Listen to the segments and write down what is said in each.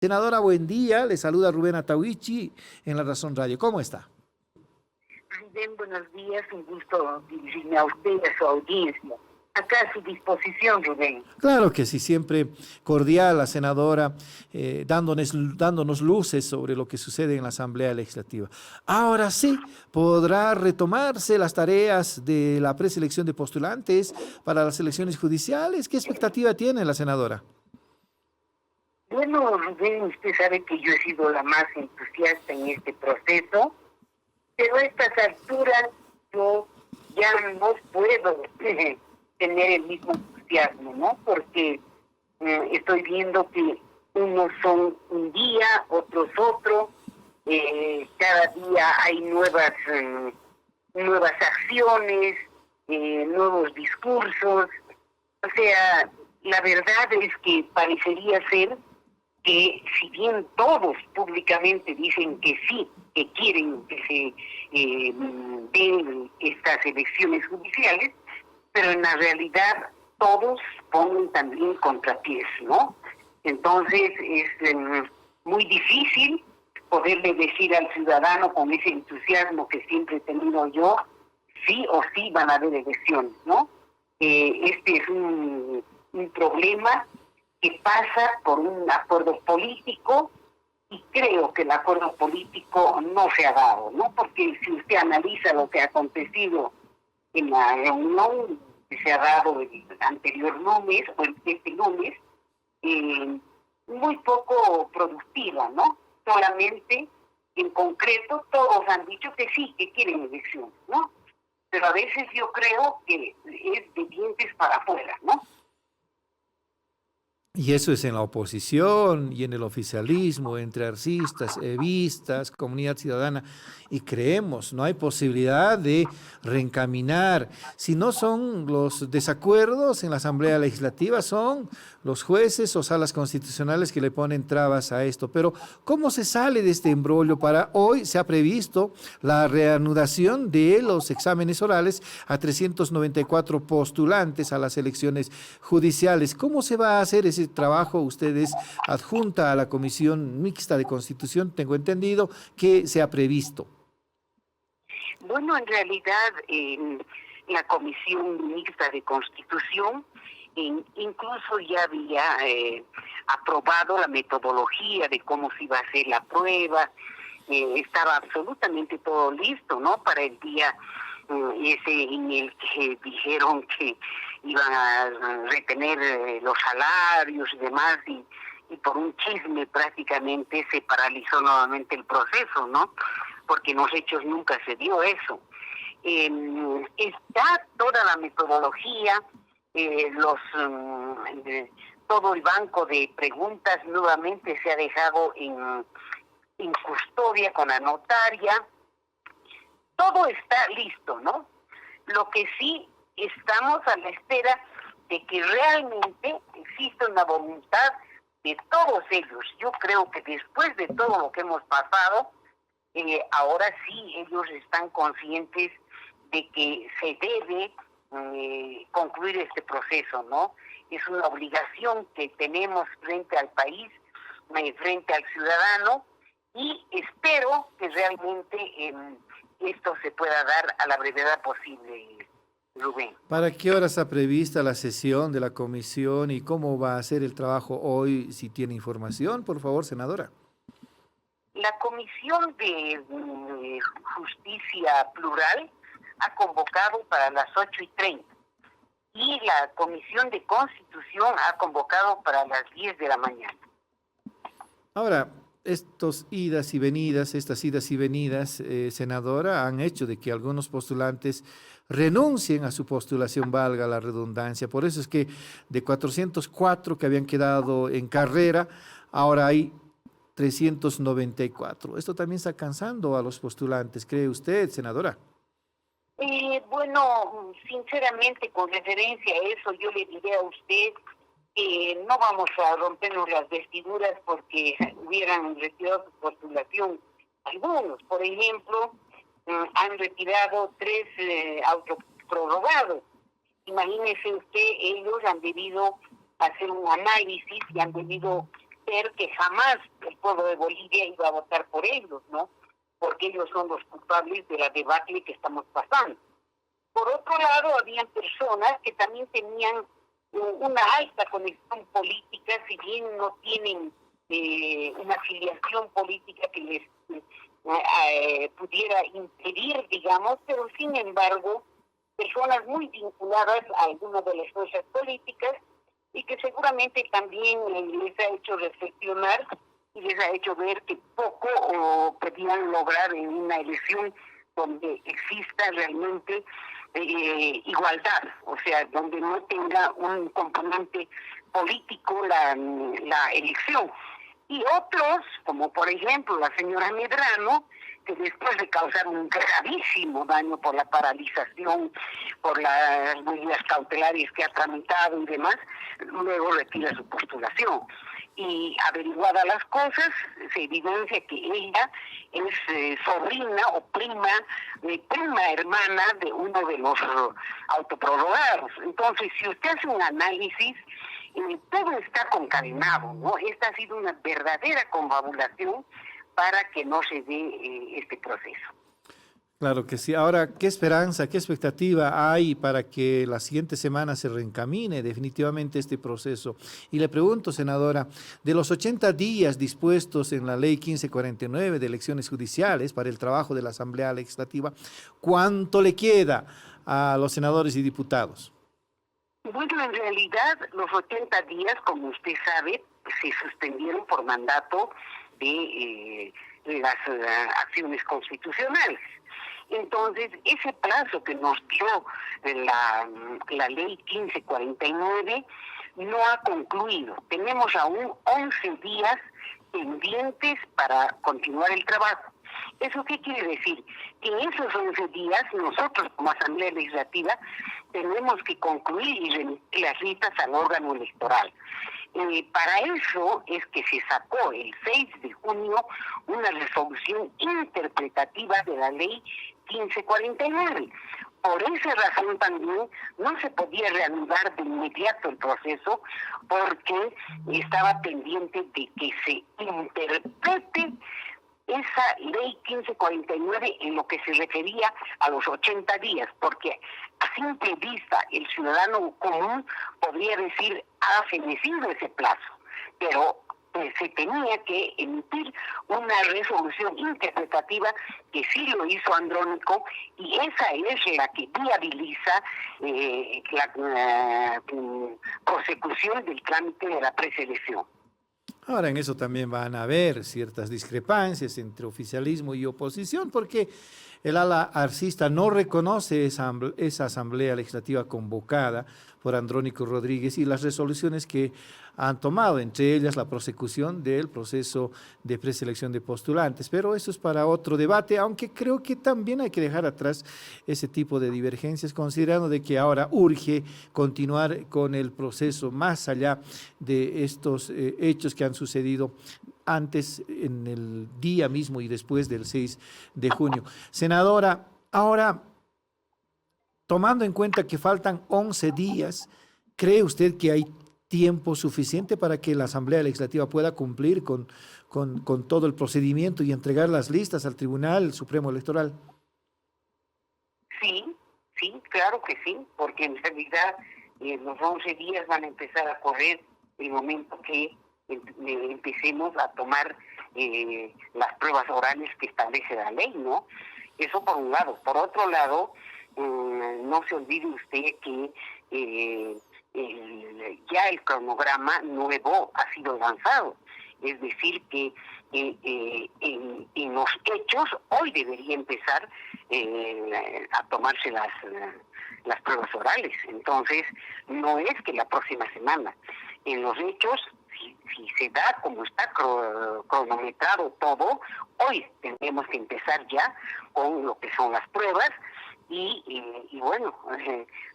Senadora, buen día. Le saluda Rubén Atahuichi en La Razón Radio. ¿Cómo está? Rubén, buenos días, un gusto dirigirme a usted y a su audiencia. Acá a su disposición, Rubén. Claro que sí, siempre cordial la senadora, dándonos luces sobre lo que sucede en la Asamblea Legislativa. Ahora sí, podrá retomarse las tareas de la preselección de postulantes para las elecciones judiciales. ¿Qué expectativa tiene la senadora? Bueno, Rubén, usted sabe que yo he sido la más entusiasta en este proceso, pero a estas alturas yo ya no puedo tener el mismo entusiasmo, ¿no? Porque estoy viendo que unos son un día, otros otro, cada día hay nuevas acciones, nuevos discursos. O sea, la verdad es que parecería ser que si bien todos públicamente dicen que sí, que quieren que se den estas elecciones judiciales, pero en la realidad todos ponen también contrapiés, ¿no? Entonces es muy difícil poderle decir al ciudadano con ese entusiasmo que siempre he tenido yo, sí o sí van a haber elecciones, ¿no? Este es un problema que pasa por un acuerdo político, y creo que el acuerdo político no se ha dado, ¿no? Porque si usted analiza lo que ha acontecido en la reunión que se ha dado el anterior lunes, o este lunes, muy poco productiva, ¿no? Solamente, en concreto, todos han dicho que sí, que quieren elecciones, ¿no? Pero a veces yo creo que es de dientes para afuera, ¿no? Y eso es en la oposición y en el oficialismo, entre arcistas, evistas, comunidad ciudadana. Y creemos, no hay posibilidad de reencaminar. Si no son los desacuerdos en la Asamblea Legislativa, son los jueces o salas constitucionales que le ponen trabas a esto. Pero, ¿cómo se sale de este embrollo? Para hoy se ha previsto la reanudación de los exámenes orales a 394 postulantes a las elecciones judiciales. ¿Cómo se va a hacer ese trabajo? Usted es adjunta a la Comisión Mixta de Constitución, tengo entendido que se ha previsto. Bueno, en realidad la Comisión Mixta de Constitución incluso ya había aprobado la metodología de cómo se iba a hacer la prueba, estaba absolutamente todo listo, ¿no? Para el día ese en el que dijeron que iban a retener los salarios y demás, y por un chisme prácticamente se paralizó nuevamente el proceso, ¿no? Porque en los hechos nunca se dio eso. Está toda la metodología, todo el banco de preguntas nuevamente se ha dejado en custodia con la notaria. Todo está listo, ¿no? Lo que sí estamos a la espera de que realmente exista una voluntad de todos ellos. Yo creo que después de todo lo que hemos pasado, ahora sí ellos están conscientes de que se debe concluir este proceso, ¿no? Es una obligación que tenemos frente al país, frente al ciudadano, y espero que realmente esto se pueda dar a la brevedad posible, Rubén. ¿Para qué hora está prevista la sesión de la comisión y cómo va a ser el trabajo hoy? Si tiene información, por favor, senadora. La Comisión de Justicia Plural ha convocado para las 8:30 y la Comisión de Constitución ha convocado para las 10 de la mañana. Ahora, estas idas y venidas, senadora, han hecho de que algunos postulantes renuncien a su postulación, valga la redundancia. Por eso es que de 404 que habían quedado en carrera, ahora hay 394. Esto también está cansando a los postulantes, ¿cree usted, senadora? Bueno, sinceramente, con referencia a eso, yo le diré a usted que no vamos a rompernos las vestiduras porque hubieran retirado su postulación. Algunos, por ejemplo, han retirado 3 autoprorrogados. Imagínese usted, ellos han debido hacer un análisis y han debido prometer que jamás el pueblo de Bolivia iba a votar por ellos, ¿no? Porque ellos son los culpables de la debacle que estamos pasando. Por otro lado, habían personas que también tenían una alta conexión política, si bien no tienen una afiliación política que les pudiera impedir, digamos, pero sin embargo, personas muy vinculadas a algunas de las fuerzas políticas y que seguramente también les ha hecho reflexionar y les ha hecho ver que poco podían lograr en una elección donde exista realmente igualdad, o sea, donde no tenga un componente político la elección. Y otros, como por ejemplo la señora Medrano, que después de causar un gravísimo daño por la paralización, por las medidas cautelares que ha tramitado y demás, luego retira su postulación. Y averiguadas las cosas, se evidencia que ella es sobrina o prima hermana de uno de los autoprorrogados. Entonces, si usted hace un análisis, todo está concadenado, ¿no? Esta ha sido una verdadera confabulación para que no se dé este proceso. Claro que sí. Ahora, ¿qué esperanza, qué expectativa hay para que la siguiente semana se reencamine definitivamente este proceso? Y le pregunto, senadora, de los 80 días dispuestos en la ley 1549 de elecciones judiciales para el trabajo de la Asamblea Legislativa, ¿cuánto le queda a los senadores y diputados? Bueno, en realidad los 80 días, como usted sabe, se suspendieron por mandato de las acciones constitucionales. Entonces, ese plazo que nos dio la ley 1549 no ha concluido. Tenemos aún 11 días pendientes para continuar el trabajo. ¿Eso qué quiere decir? Que en esos 11 días nosotros como Asamblea Legislativa tenemos que concluir y remitir las listas al órgano electoral. Para eso es que se sacó el 6 de junio una resolución interpretativa de la ley 1549. Por esa razón también no se podía reanudar de inmediato el proceso porque estaba pendiente de que se interprete esa ley 1549 en lo que se refería a los 80 días, porque a simple vista el ciudadano común podría decir ha fenecido ese plazo, pero se tenía que emitir una resolución interpretativa que sí lo hizo Andrónico y esa es la que viabiliza la prosecución del trámite de la preselección. Ahora en eso también van a haber ciertas discrepancias entre oficialismo y oposición, porque el ala arcista no reconoce esa asamblea legislativa convocada por Andrónico Rodríguez y las resoluciones que han tomado, entre ellas la prosecución del proceso de preselección de postulantes. Pero eso es para otro debate, aunque creo que también hay que dejar atrás ese tipo de divergencias, considerando de que ahora urge continuar con el proceso más allá de estos hechos que han sucedido antes, en el día mismo y después del 6 de junio. Senadora, ahora, tomando en cuenta que faltan 11 días, ¿cree usted que hay tiempo suficiente para que la Asamblea Legislativa pueda cumplir con todo el procedimiento y entregar las listas al Tribunal Supremo Electoral? Sí, claro que sí, porque en realidad los 11 días van a empezar a correr el momento que empecemos a tomar las pruebas orales que establece la ley, ¿no? Eso por un lado. Por otro lado, no se olvide usted que ya el cronograma nuevo ha sido lanzado. Es decir, que en los hechos hoy debería empezar a tomarse las pruebas orales. Entonces, no es que la próxima semana. En los hechos, si se da como está cronometrado todo, hoy tendremos que empezar ya con lo que son las pruebas. Y bueno,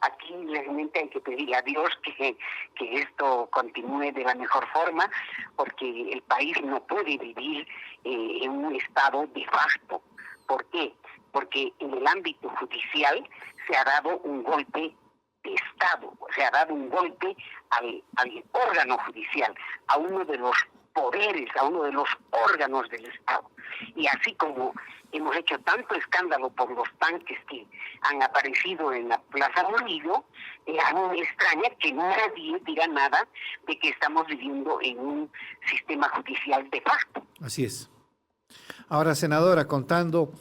aquí realmente hay que pedir a Dios que esto continúe de la mejor forma, porque el país no puede vivir en un estado de facto. ¿Por qué? Porque en el ámbito judicial se ha dado un golpe de Estado, se ha dado un golpe al órgano judicial, a uno de los poderes, a uno de los órganos del Estado. Y así como hemos hecho tanto escándalo por los tanques que han aparecido en la Plaza Murillo, a mí me extraña que nadie diga nada de que estamos viviendo en un sistema judicial de facto. Así es. Ahora, senadora, contando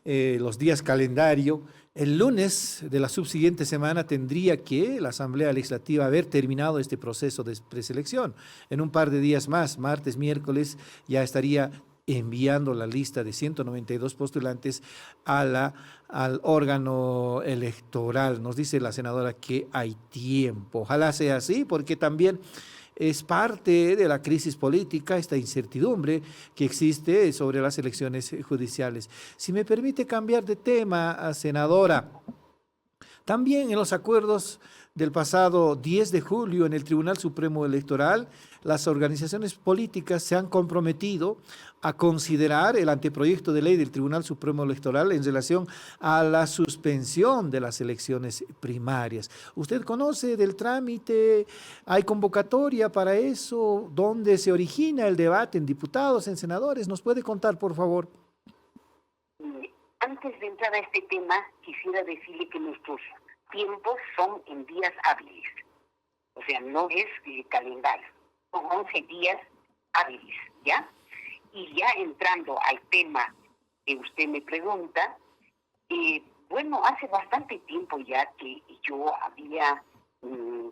los días calendario, el lunes de la subsiguiente semana tendría que la Asamblea Legislativa haber terminado este proceso de preselección. En un par de días más, martes, miércoles, ya estaría enviando la lista de 192 postulantes al órgano electoral. Nos dice la senadora que hay tiempo. Ojalá sea así, porque también es parte de la crisis política, esta incertidumbre que existe sobre las elecciones judiciales. Si me permite cambiar de tema, senadora, también en los acuerdos del pasado 10 de julio en el Tribunal Supremo Electoral, las organizaciones políticas se han comprometido a considerar el anteproyecto de ley del Tribunal Supremo Electoral en relación a la suspensión de las elecciones primarias. ¿Usted conoce del trámite? ¿Hay convocatoria para eso? ¿Dónde se origina el debate en diputados, en senadores? ¿Nos puede contar, por favor? Antes de entrar a este tema, quisiera decirle que nuestros tiempos son en días hábiles. O sea, no es calendario. Son 11 días hábiles, ¿ya? Y ya entrando al tema que usted me pregunta, bueno, hace bastante tiempo ya que yo había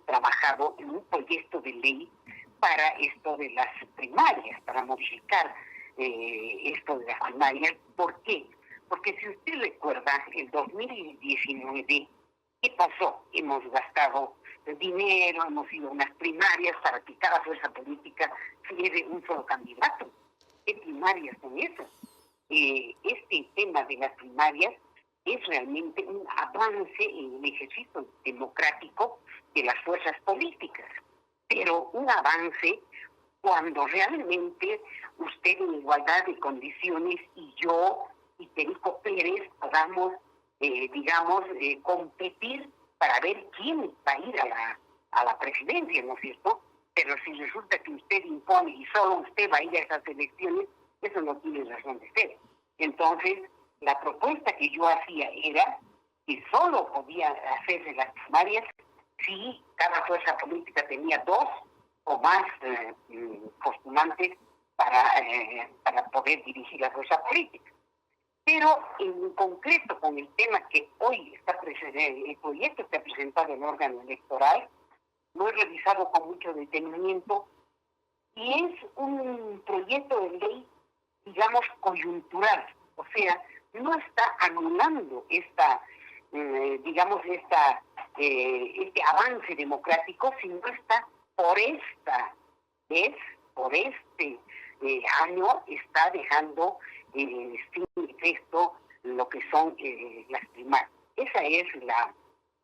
trabajado en un proyecto de ley para esto de las primarias, para modificar esto de las primarias. ¿Por qué? Porque si usted recuerda, el 2019, ¿qué pasó? Hemos gastado dinero, hemos ido a unas primarias para que cada fuerza política se lleve un solo candidato. ¿Qué primarias son esas? Este tema de las primarias es realmente un avance en el ejercicio democrático de las fuerzas políticas, pero un avance cuando realmente usted en igualdad de condiciones y yo y Perico Pérez podamos, competir para ver quién va a ir a la presidencia, ¿no es cierto? Pero si resulta que usted impone y solo usted va a ir a esas elecciones, eso no tiene razón de ser. Entonces, la propuesta que yo hacía era que solo podía hacerse las primarias si cada fuerza política tenía 2 o más postulantes para poder dirigir la fuerza política. Pero en concreto con el tema que hoy está el proyecto que ha presentado el órgano electoral, lo he revisado con mucho detenimiento y es un proyecto de ley, digamos, coyuntural. O sea, no está anulando este avance democrático, sino está por este año está dejando sin efecto lo que son las primarias. Esa es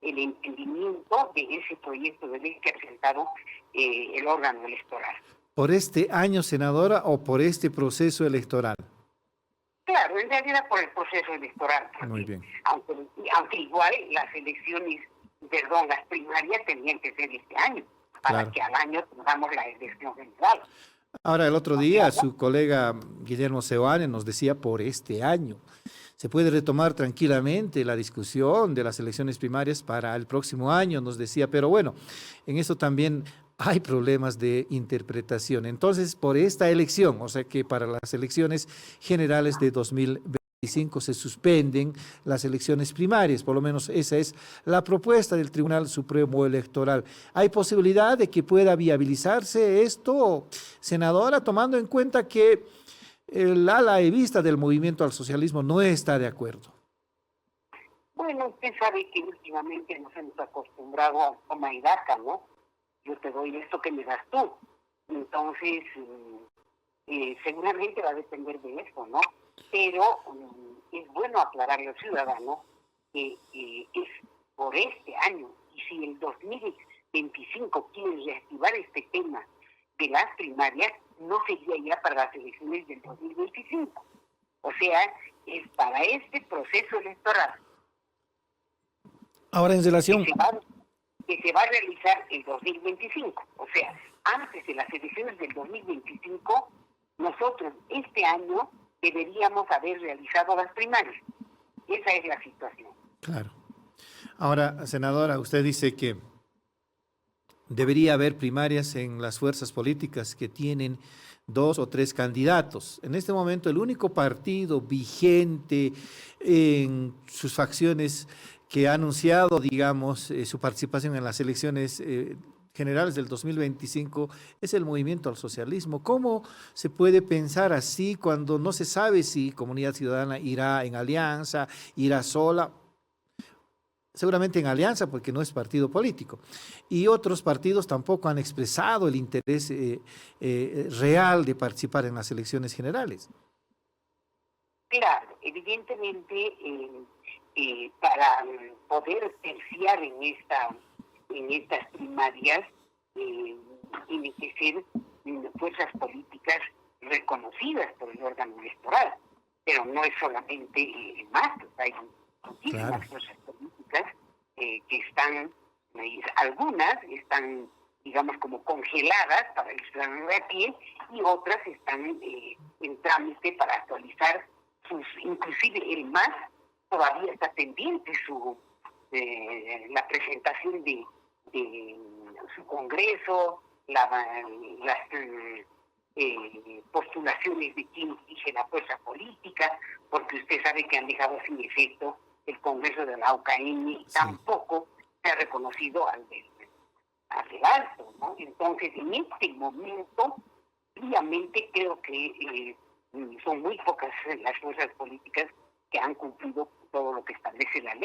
el entendimiento de ese proyecto de ley que ha presentado el órgano electoral. ¿Por este año, senadora, o por este proceso electoral? Claro, en realidad por el proceso electoral. Muy bien. Aunque igual las primarias tenían que ser este año, para que al año tengamos la elección general. Ahora, el otro día, su colega Guillermo Seoane nos decía por este año. Se puede retomar tranquilamente la discusión de las elecciones primarias para el próximo año, nos decía, pero bueno, en eso también hay problemas de interpretación. Entonces, por esta elección, o sea que para las elecciones generales de 2025 se suspenden las elecciones primarias, por lo menos esa es la propuesta del Tribunal Supremo Electoral. ¿Hay posibilidad de que pueda viabilizarse esto, senadora, tomando en cuenta que el ala evista del movimiento al socialismo no está de acuerdo? Bueno, usted sabe que últimamente nos hemos acostumbrado a toma y daca, ¿no? Yo te doy esto que me das tú. Entonces, seguramente va a depender de eso, ¿no? Pero es bueno aclararle al ciudadano que es por este año. Y si el 2025 quiere reactivar este tema de las primarias, no sería ya para las elecciones del 2025. O sea, es para este proceso electoral. Ahora, en relación... que se va a realizar en 2025. O sea, antes de las elecciones del 2025, nosotros este año deberíamos haber realizado las primarias. Esa es la situación. Claro. Ahora, senadora, usted dice que debería haber primarias en las fuerzas políticas que tienen 2 o 3 candidatos. En este momento, el único partido vigente en sus facciones que ha anunciado, digamos, su participación en las elecciones generales del 2025 es el Movimiento al Socialismo. ¿Cómo se puede pensar así cuando no se sabe si Comunidad Ciudadana irá en alianza, irá sola? Seguramente en alianza porque no es partido político. Y otros partidos tampoco han expresado el interés real de participar en las elecciones generales. Claro, evidentemente para poder terciar en estas primarias tienen que ser fuerzas políticas reconocidas por el órgano electoral, pero no es solamente más, hay muchísimas Claro. fuerzas políticas que están, algunas están, digamos, como congeladas para el ciudadano de a pie, y otras están en trámite para actualizar inclusive el MAS todavía está pendiente la presentación de su congreso, las postulaciones de quién dirige la fuerza política, porque usted sabe que han dejado sin efecto el congreso de la UKM, tampoco se ha reconocido al del alto, ¿no? Entonces, en este momento, obviamente creo que son muy pocas las fuerzas políticas que han cumplido todo lo que establece la ley.